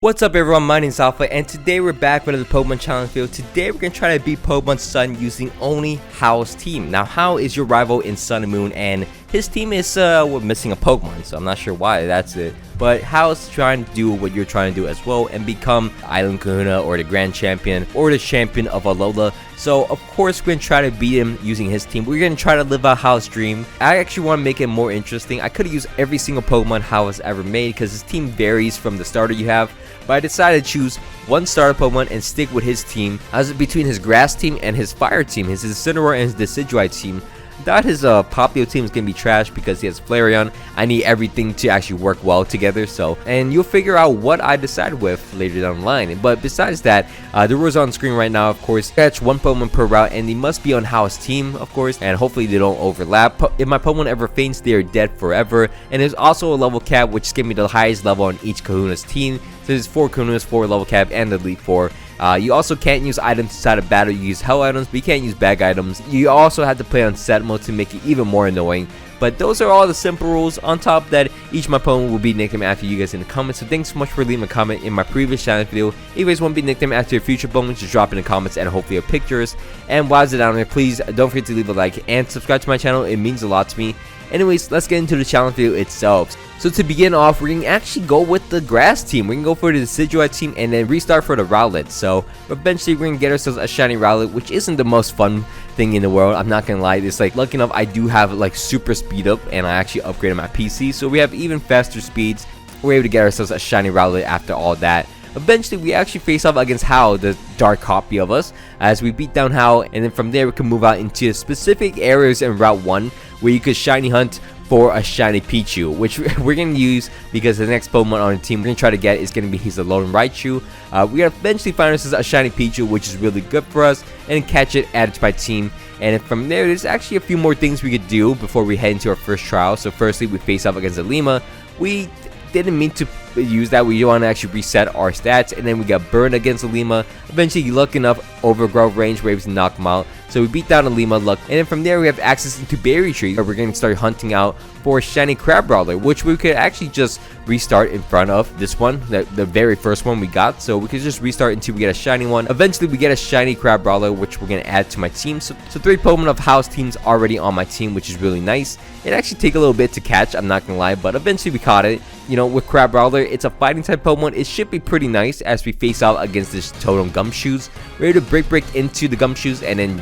What's up everyone, my name is Alpha and today we're back with another Pokemon challenge video. Today we're going to try to beat Pokemon Sun using only Hao's team. Now Hao is your rival in Sun and Moon and his team is we're missing a Pokemon, so I'm not sure why that's it. But Hao's trying to do what you're trying to do as well and become Island Kahuna or the Grand Champion or the Champion of Alola. So of course we're going to try to beat him using his team. We're going to try to live out Hao's dream. I actually want to make it more interesting. I could have used every single Pokemon Hao has ever made because his team varies from the starter you have. But I decided to choose one starter Pokemon and stick with his team. I was between his grass team and his fire team, his Incineroar and his Decidueye team. I thought his Popplio team is going to be trash because he has Flareon. I need everything to actually work well together. And you'll figure out what I decide with later down the line. But besides that, the rules on screen right now, of course, catch one Pokemon per route and they must be on Hao's team, of course, and hopefully they don't overlap. If my Pokemon ever faints, they are dead forever. And there's also a level cap which gives me the highest level on each Kahuna's team. So there's 4 Kahunas, 4 level cap, and the Elite 4. You also can't use items inside of battle. You use hell items, but you can't use bag items. You also have to play on set mode to make it even more annoying. But those are all the simple rules. On top of that, each of my Pokemon will be nicknamed after you guys in the comments. So thanks so much for leaving a comment in my previous challenge video. If you guys want to be nicknamed after your future Pokemon, just drop in the comments and hopefully your pictures. And while it's down there, please don't forget to leave a like and subscribe to my channel. It means a lot to me. Anyways, let's get into the challenge video itself. So to begin off, we're going to actually go with the grass team. We're going to go for the Decidueye team and then restart for the Rowlet. So eventually we're going to get ourselves a shiny Rowlet, which isn't the most fun thing in the world. I'm not going to lie. It's like, lucky enough, I do have like super speed up and I actually upgraded my PC. So we have even faster speeds. We're able to get ourselves a shiny Rowlet after all that. Eventually, we actually face off against Hao, the dark copy of us, as we beat down Hao, and then from there we can move out into specific areas in Route 1 where you could shiny hunt for a shiny Pichu, which we're going to use because the next Pokemon on the team we're going to try to get is going to be his Alolan Raichu. We're going to eventually find ourselves a shiny Pichu, which is really good for us, and catch it, add it to my team. And from there, there's actually a few more things we could do before we head into our first trial. So firstly, we face off against Alima. We didn't mean to use that. We want to actually reset our stats, and then we got burned against Alima. Eventually, luck enough, overgrowth range, we're able to knock him out. So we beat down Alima, luck, and then from there we have access into Berry Tree, where we're going to start hunting out for a shiny Crabrawler, which we could actually just restart in front of this one, the very first one we got. So we could just restart until we get a shiny one. Eventually, we get a shiny Crabrawler, which we're going to add to my team. So 3 Pokemon of Hao's teams already on my team, which is really nice. It actually take a little bit to catch, I'm not going to lie, but eventually we caught it. You know, with Crabrawler, it's a fighting type Pokemon. It should be pretty nice as we face out against this Totem Gumshoes. We're able to break into the Gumshoes, and then,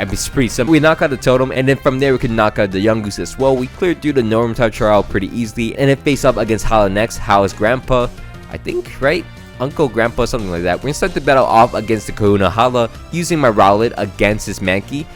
it's pretty simple. We knock out the Totem, and then from there we can knock out the Yungoos as well. We cleared through the Normal type trial pretty easily, and then face up against Hala next. Hala's grandpa, I think, right? Uncle, grandpa, something like that. We're gonna start the battle off against the Kahuna Hala using my Rowlet against this Mankey.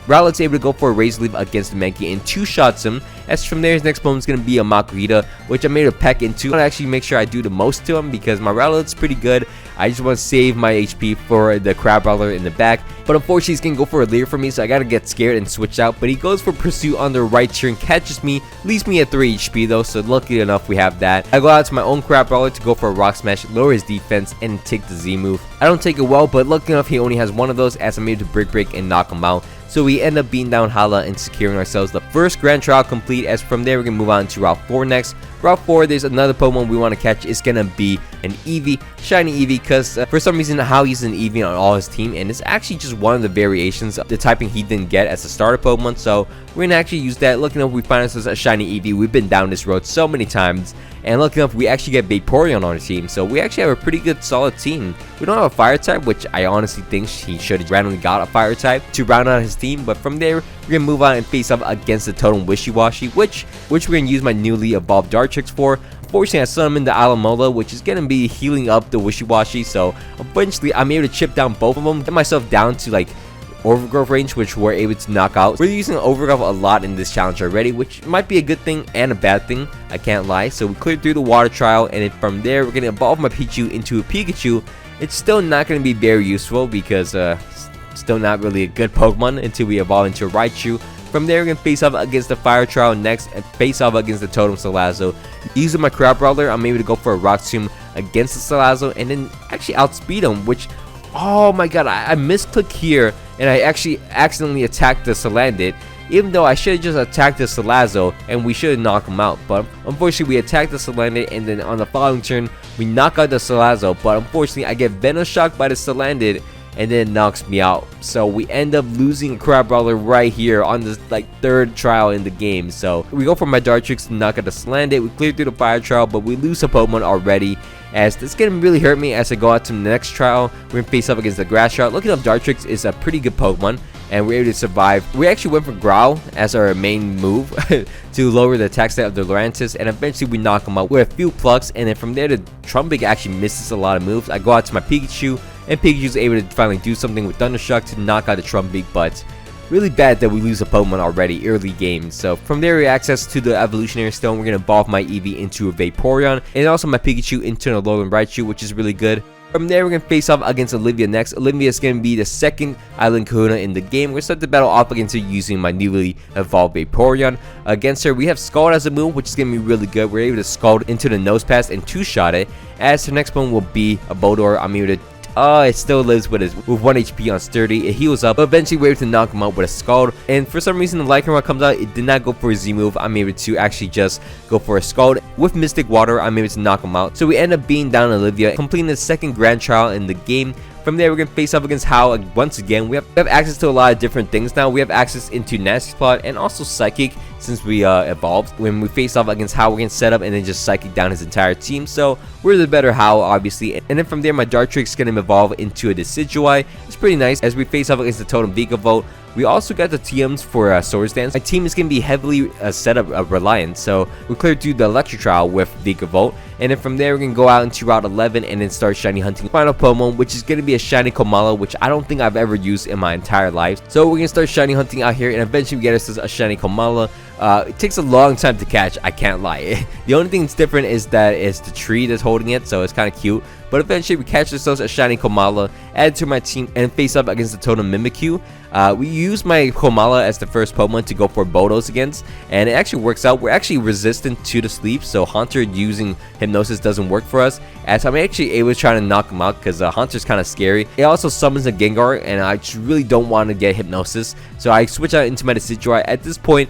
Rowlet's able to go for a Razor Leaf against the Mankey and 2-shots him. As from there, his next Pokemon is going to be a Makuhita, which I made a peck into. I want to actually make sure I do the most to him because my Rowlet's pretty good. I just want to save my HP for the Crabrawler in the back. But unfortunately, he's going to go for a Leer for me, so I got to get scared and switch out. But he goes for Pursuit on the right turn, catches me, leaves me at 3 HP though, so lucky enough we have that. I go out to my own Crabrawler to go for a Rock Smash, lower his defense, and take the Z move. I don't take it well, but lucky enough he only has one of those as I'm able to break and knock him out. So we end up beating down Hala and securing ourselves the first Grand Trial complete. As from there, we can move on to Route 4 next. Route 4, there's another Pokemon we want to catch. It's going to be an Eevee, shiny Eevee, because for some reason, Hao uses an Eevee on all his team, and it's actually just one of the variations of the typing he didn't get as a starter Pokemon. So we're going to actually use that. Looking up, we find ourselves a shiny Eevee. We've been down this road so many times. And looking up, we actually get Vaporeon on our team. So we actually have a pretty good, solid team. We don't have a fire type, which I honestly think he should have randomly got a fire type to round out his team. But from there, we're going to move on and face off against the Totem Wishy-Washy, which we're going to use my newly evolved Dartrix for. Unfortunately, I summoned the Alamola, which is going to be healing up the Wishy-Washy. So eventually, I'm able to chip down both of them, get myself down to like overgrowth range, which we're able to knock out. We're using overgrowth a lot in this challenge already, which might be a good thing and a bad thing, I can't lie. So we cleared through the water trial, and then from there we're going to evolve my Pichu into a Pikachu. It's still not going to be very useful because still not really a good Pokemon until we evolve into a Raichu. From there, we're going to face off against the Fire Trial next and face off against the Totem Salazzle. Using my Crabrawler, I'm able to go for a Rock Tomb against the Salazzle and then actually outspeed him, which, oh my god, I misclicked here and I actually accidentally attacked the Salandit. even though I should have just attacked the Salazzle and we should have knocked him out. But unfortunately we attacked the Salandit, and then on the following turn We knock out the Salazzle, but unfortunately I get Venom Shocked by the Salandit, and then it knocks me out. So we end up losing a Crab Brawler right here on this like 3rd trial in the game. So we go for my Dartrix to knock out the Salandit. We clear through the fire trial, but we lose a Pokemon already, as this is gonna really hurt me as I go out to the next trial. We're gonna face up against the Grass trial. Looking up, Dartrix is a pretty good Pokemon, and we're able to survive. We actually went for Growl as our main move to lower the attack stat of the Lurantis, and eventually we knock him out with a few plucks, and then from there the Trumpig actually misses a lot of moves. I go out to my Pikachu, and Pikachu's able to finally do something with Thundershock to knock out the Trumpig, but really bad that we lose a Pokemon already early game. So from there we access to the Evolutionary Stone. We're going to evolve my Eevee into a Vaporeon, and also my Pikachu into an Alolan Raichu, which is really good. From there, we're going to face off against Olivia next. Olivia is going to be the 2nd Island Kahuna in the game. We're going to start the battle off against her using my newly evolved Vaporeon. Against her, we have Scald as a move, which is going to be really good. We're able to Scald into the Nose Pass and 2-shot it. As her next one will be a Bodor. I'm able to it still lives with 1 HP on Sturdy. It heals up, but eventually we're able to knock him out with a Scald. And for some reason, the Lycanroc comes out. It did not go for a Z move. I'm able to actually just go for a Scald. With Mystic Water, I'm able to knock him out. So we end up being down Olivia, completing the 2nd Grand Trial in the game. From there, we're going to face off against Hao once again. We have access to a lot of different things now. We have access into Nasty Plot and also Psychic since we evolved. When we face off against Hao, we're going to set up and then just Psychic down his entire team. So we're the better Hao, obviously. And then from there, my Dartrix is going to evolve into a Decidueye. It's pretty nice as we face off against the Totem Vikavolt. We also got the TMs for Swords Dance. My team is going to be heavily set up reliant, so we cleared through the Electric Trial with Vikavolt, and then from there we're going to go out into Route 11 and then start shiny hunting final Pokemon, which is going to be a shiny Komala, which I don't think I've ever used in my entire life. So we're going to start shiny hunting out here, and eventually we get ourselves a shiny Komala. It takes a long time to catch, I can't lie. The only thing that's different is that it's the tree that's holding it, so it's kind of cute. But eventually we catch ourselves a shiny Komala, add to my team, and face up against the Totem Mimikyu. We use my Komala as the first Pokemon to go for Bodos against, and it actually works out. We're actually resistant to the sleep, so Haunter using Hypnosis doesn't work for us, as I'm actually able to try to knock him out because Haunter's kind of scary. It also summons a Gengar, and I just really don't want to get Hypnosis, so I switch out into my Decidueye. At this point,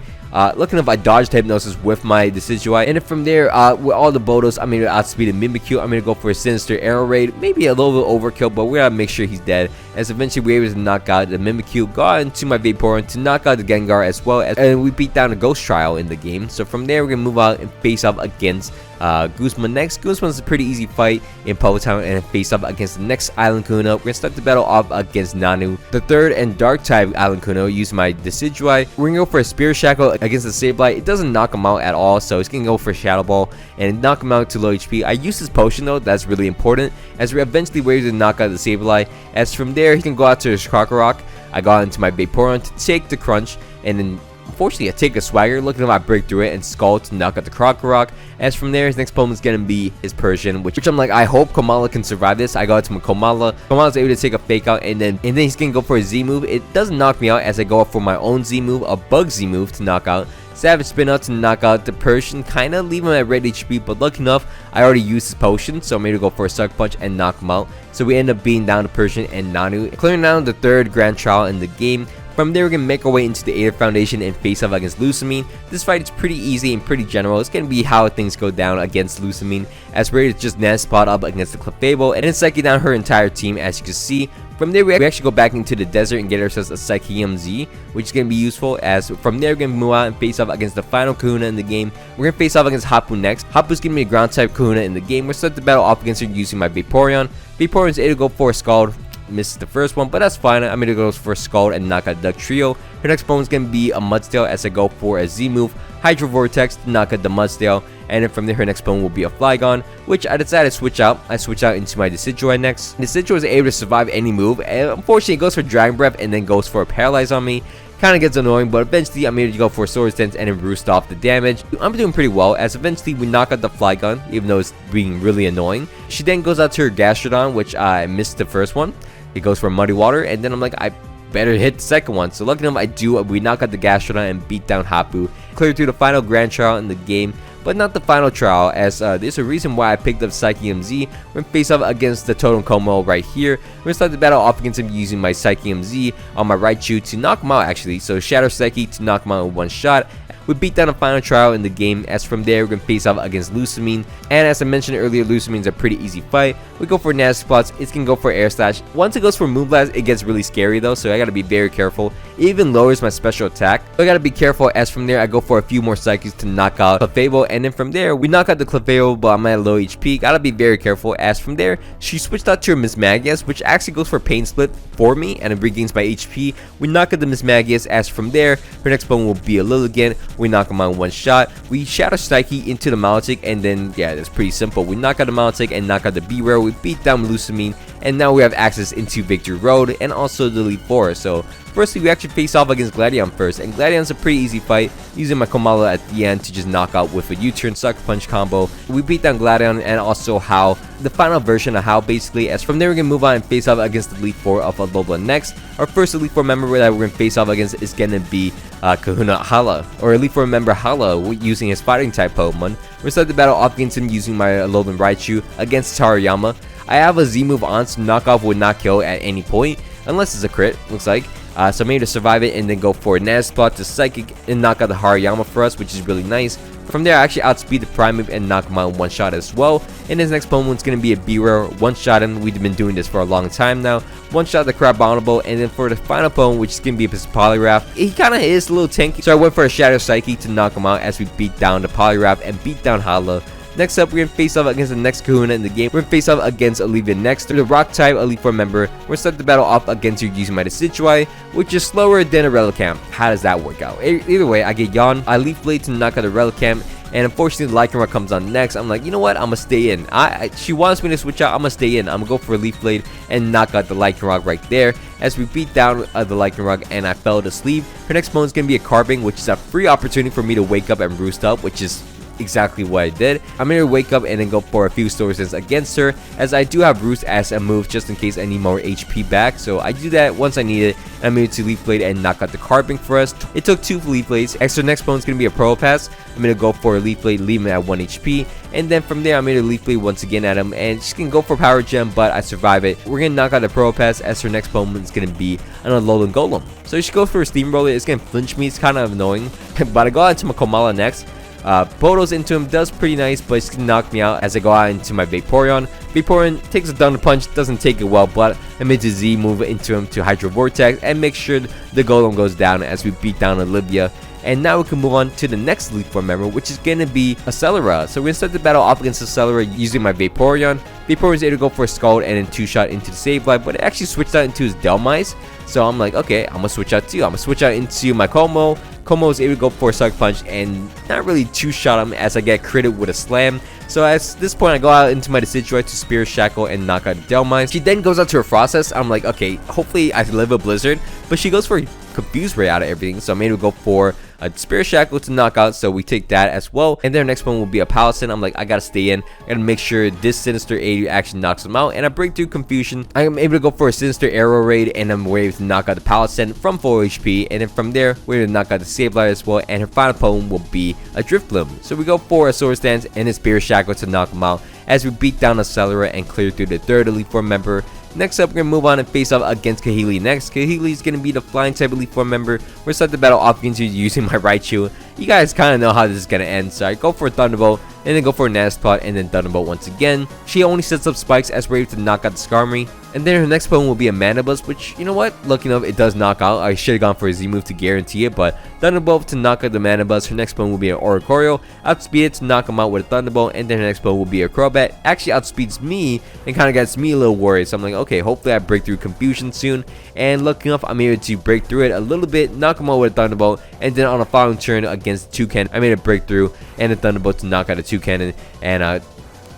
looking up, I dodged Hypnosis with my Decidueye, and then from there, with all the Bodos, I'm going to outspeed a Mimikyu. I'm going to go for a Sinister Arrow Raid, maybe a little bit overkill, but we're going to make sure he's dead, as eventually we're able to knock out the Mimikyu, go out into my Vaporeon to knock out the Gengar as well, and we beat down the Ghost Trial in the game. So from there, we're going to move out and face off against Guzma next. Guzma's a pretty easy fight in Public Town, and face off against the next Island Kahuna. We're going to start the battle off against Nanu, the 3rd and Dark type Island Kahuna. Use my Decidueye. We're going to go for a Spirit Shackle against the Sableye. It doesn't knock him out at all, so it's going to go for Shadow Ball and knock him out to low HP. I use this potion though, that's really important, as we're eventually able to knock out the Sableye. As from there, he can go out to his Krokorok. I got into my Vaporeon to take the Crunch, and then unfortunately I take a Swagger. Looking at my break through it and Scald to knock out the Krokorok. As from there, his next Pokemon is going to be his Persian, which I'm like, I hope Komala can survive this. I got to my Komala. Komala's able to take a Fake Out, and then he's going to go for a Z move. It doesn't knock me out as I go up for my own Z move, a Bug Z move to knock out. Savage Spin Out to knock out the Persian, kind of leave him at red HP, but lucky enough, I already used his potion, so I'm able to go for a Sucker Punch and knock him out. So we end up being down to Persian and Nanu, clearing down the 3rd Grand Trial in the game. From there, we're going to make our way into the Aether Foundation and face off against Lusamine. This fight is pretty easy and pretty general. It's going to be how things go down against Lusamine, as we're able to just Nasty Plot up against the Clefable and then Psyche down her entire team, as you can see. From there, we actually go back into the desert and get ourselves a Psychium Z, which is going to be useful, as from there, we're going to move out and face off against the final Kahuna in the game. We're going to face off against Hapu next. Hapu's going to be a Ground-type Kahuna in the game. We're start the battle off against her using my Vaporeon. Vaporeon is able to go for a Scald. Misses the first one, but that's fine. I'm going to go for a Scald and knock out the Trio. Her next opponent is going to be a Mudsdale, as I go for a Z move, Hydro Vortex to knock out the Mudsdale. And then from there, her next opponent will be a Flygon, which I decided to switch out. I switch out into my Decidueye next. Decidueye is able to survive any move, and unfortunately, it goes for Dragon Breath and then goes for a Paralyze on me. Kind of gets annoying, but eventually I'm able to go for Swords Dance and then roost off the damage. I'm doing pretty well, as eventually we knock out the Flygon, even though it's being really annoying. She then goes out to her Gastrodon, which I missed the first one. It goes for Muddy Water, and then I'm like, I better hit the second one. So lucky enough, I do. We knock out the Gastrodon and beat down Hapu. Clear through the final Grand Trial in the game, but not the final trial, as there's a reason why I picked up Psychium Z. We're going to face off against the Totem Como right here. We're going to start the battle off against him using my Psychium Z on my Raichu to knock him out, actually. So Shadow Psyche to knock him out in one shot. we beat down a final trial in the game. As from there, we're going to face off against Lucamine, and as I mentioned earlier, Lucamine's a pretty easy fight. We go for nasty spots, it's going to go for air slash. Once it goes for Moonblast, it gets really scary though, so I got to be very careful. It even lowers my special attack, so I got to be careful. As from there, I go for a few more psychics to knock out Clefable, and then from there, we knock out the Clefable, but I'm at low HP. Gotta be very careful. As from there, she switched out to her Mismagius, which actually goes for Pain Split for me, and it regains my HP. We knock out the Mismagius. As from there, her next bone will be a Lilligant. We knock him out in one shot. We Shadow Psyche into the Maltic, and then, yeah, that's pretty simple. We knock out the Maltic and knock out the B-Rare. We beat down Lucamine, and now we have access into Victory Road and also the Elite Four. So firstly, we actually face off against Gladion first, and Gladion's a pretty easy fight, using my Komala at the end to just knock out with a U-turn Sucker Punch combo. We beat down Gladion and also How, the final version of How basically. As from there, we're going to move on and face off against the Elite Four of Alola next. Our first Elite Four member that we're going to face off against is going to be Kahuna Hala, or Elite Four member Hala, using his fighting type Pokemon. We're set to battle off against him using my Alolan Raichu against Tarayama. I have a Z move on, so knockoff would not kill at any point, unless it's a crit, looks like. So I'm able to survive it and then go for a Nasty Spot to Psychic and knock out the Hariyama for us, which is really nice. From there, I actually outspeed the Primeape and knock him out in one shot as well. And his next Pokemon's going to be a B-Rare, one shot him. We've been doing this for a long time now. One shot the Crabominable, and then for the final Pokemon, which is going to be a Poliwrath, he kind of is a little tanky, so I went for a Shadow Psyche to knock him out as we beat down the Poliwrath and beat down Hala. Next up, we're going to face off against the next Kahuna in the game. We're going to face off against Olivia next. They're the Rock type Elite Four member. We're set to battle off against her using my Decidueye, which is slower than a Relicanth. How does that work out? Either way, I get Yawn. I Leaf Blade to knock out a Relicanth, and unfortunately, Lycanroc comes on next. I'm like, you know what? I'm going to stay in. She wants me to switch out. I'm going to stay in. I'm going to go for a Leaf Blade and knock out the Lycanroc right there as we beat down the Lycanroc, and I fell asleep. Her next opponent is going to be a Carbink, which is a free opportunity for me to wake up and roost up, which is exactly what I did. I'm going to wake up and then go for a few sources against her, as I do have Roost as a move just in case I need more HP back. So I do that once I need it. I'm able to Leaf Blade and knock out the Carbink for us. It took 2 Leaf Blades. Extra next opponent's going to be a Probopass. I'm going to go for a Leaf Blade, leave him at 1 HP. And then from there, I'm going to Leaf Blade once again at him, and she can go for Power Gem, but I survive it. We're going to knock out the Probopass as her next opponent is going to be an Alolan Golem. So she goes for a Steamroller. It's going to flinch me. It's kind of annoying. But I go out into my Komala next. Bodos into him does pretty nice, but it's gonna knock me out as I go out into my Vaporeon. Vaporeon takes a Thunder Punch, doesn't take it well, but I made the Z move into him to Hydro Vortex and make sure the Golem goes down as we beat down Olivia. And now we can move on to the next Elite Four member, which is going to be Accelera. So we're going to start the battle off against Accelera using my Vaporeon. Vaporeon is able to go for a Scald and then 2-shot into the Sableye, but it actually switched out into his Delmise. So I'm like, okay, I'm going to switch out too. I'm going to switch out into my Como. Como is able to go for a Sucker Punch and not really 2-shot him as I get critted with a Slam. So at this point, I go out into my Decidueye to Spirit Shackle and knock out Delmise. She then goes out to her Frostess. I'm like, okay, hopefully I live a Blizzard, but she goes for Confuse Ray out of everything. So I'm able to go for a Spirit Shackle to knock out, so we take that as well. And their next one will be a Palisade. I'm like, I gotta stay in. I gotta make sure this Sinister 80 actually knocks them out. And I break through Confusion. I am able to go for a Sinister Arrow Raid, and I'm able to knock out the Palisade from full HP. And then from there, we're able to knock out the Sableye as well. And her final opponent will be a Drifloon. So we go for a Swords Dance and a Spirit Shackle to knock them out as we beat down Accelera and clear through the third Elite Four member. Next up, we're going to move on and face off against Kahili next. Kahili is going to be the Flying type Elite Four member. We're set to battle off against you using my Raichu. You guys kind of know how this is going to end, so I go for a Thunderbolt, and then go for a Nasty Spot, and then Thunderbolt once again. She only sets up spikes as we're able to knock out the Skarmory. And then her next opponent will be a Manabus, which, you know what, lucky enough, it does knock out. I should have gone for a Z move to guarantee it, but Thunderbolt to knock out the Manabus. Her next opponent will be an Oricorio. Outspeed it to knock him out with a Thunderbolt, and then her next opponent will be a Crobat. Actually outspeeds me and kind of gets me a little worried, so I'm like, okay, hopefully I break through Confusion soon. And lucky enough, I'm able to break through it a little bit, knock him out with a Thunderbolt, and then on a following turn against Toucan, I made a breakthrough and a Thunderbolt to knock out a Toucan, and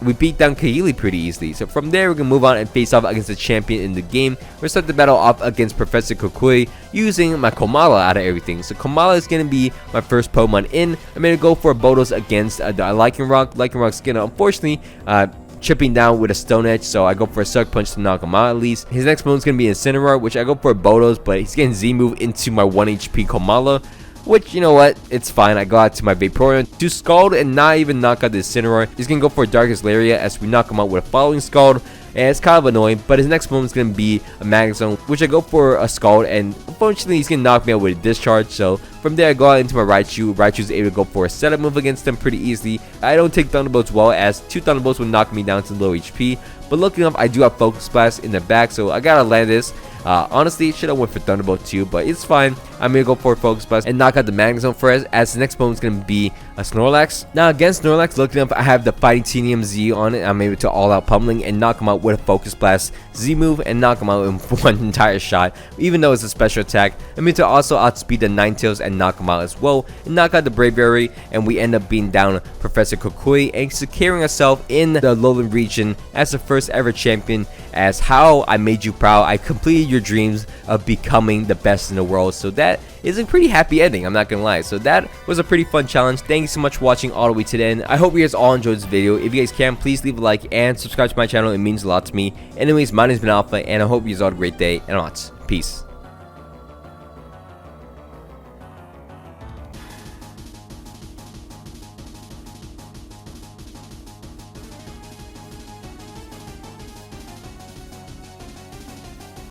we beat down Kahili pretty easily. So from there, we're going to move on and face off against the champion in the game. We're start the battle off against Professor Kukui using my Komala out of everything. So Komala is going to be my first Pokemon in. I'm going to go for Bodos against the Lycanroc. Lycanroc's going to unfortunately chipping down with a Stone Edge, so I go for a Sucker Punch to knock him out at least. His next move is going to be Incineroar, which I go for a Bodos, but he's getting Z move into my 1 HP Komala. Which, you know what, it's fine. I go out to my Vaporeon to Scald and not even knock out the Incineroar. He's going to go for a Darkest Lariat as we knock him out with a following Scald. and it's kind of annoying. But his next move is going to be a Magnet Zone, which I go for a Scald, and unfortunately he's going to knock me out with a Discharge. So from there I go out into my Raichu. Raichu is able to go for a setup move against him pretty easily. I don't take Thunderbolts well, as 2 Thunderbolts would knock me down to low HP. But lucky enough, I do have Focus Blast in the back, so I gotta land this. Honestly, should have went for Thunderbolt too, but it's fine. I'm gonna go for Focus Blast and knock out the Magnet Zone first, as the next opponent is gonna be a Snorlax. Now against Snorlax, looking up, I have the Fighting Tedium Z on it. I'm able to all out pummeling and knock him out with a Focus Blast Z move and knock him out in one entire shot, even though it's a special attack. I'm able to also outspeed the Ninetales and knock him out as well, and knock out the Braviary, and we end up beating down Professor Kukui and securing ourselves in the Lowland region as the first ever champion. As how I made you proud, I completed your dreams of becoming the best in the world. So that is a pretty happy ending, I'm not gonna lie. So that was a pretty fun challenge. Thank you so much for watching all the way to the end. I hope you guys all enjoyed this video. If you guys can, please leave a like and subscribe to my channel. It means a lot to me. Anyways, my name's been Alpha, and I hope you guys all have a great day, and lots. Peace.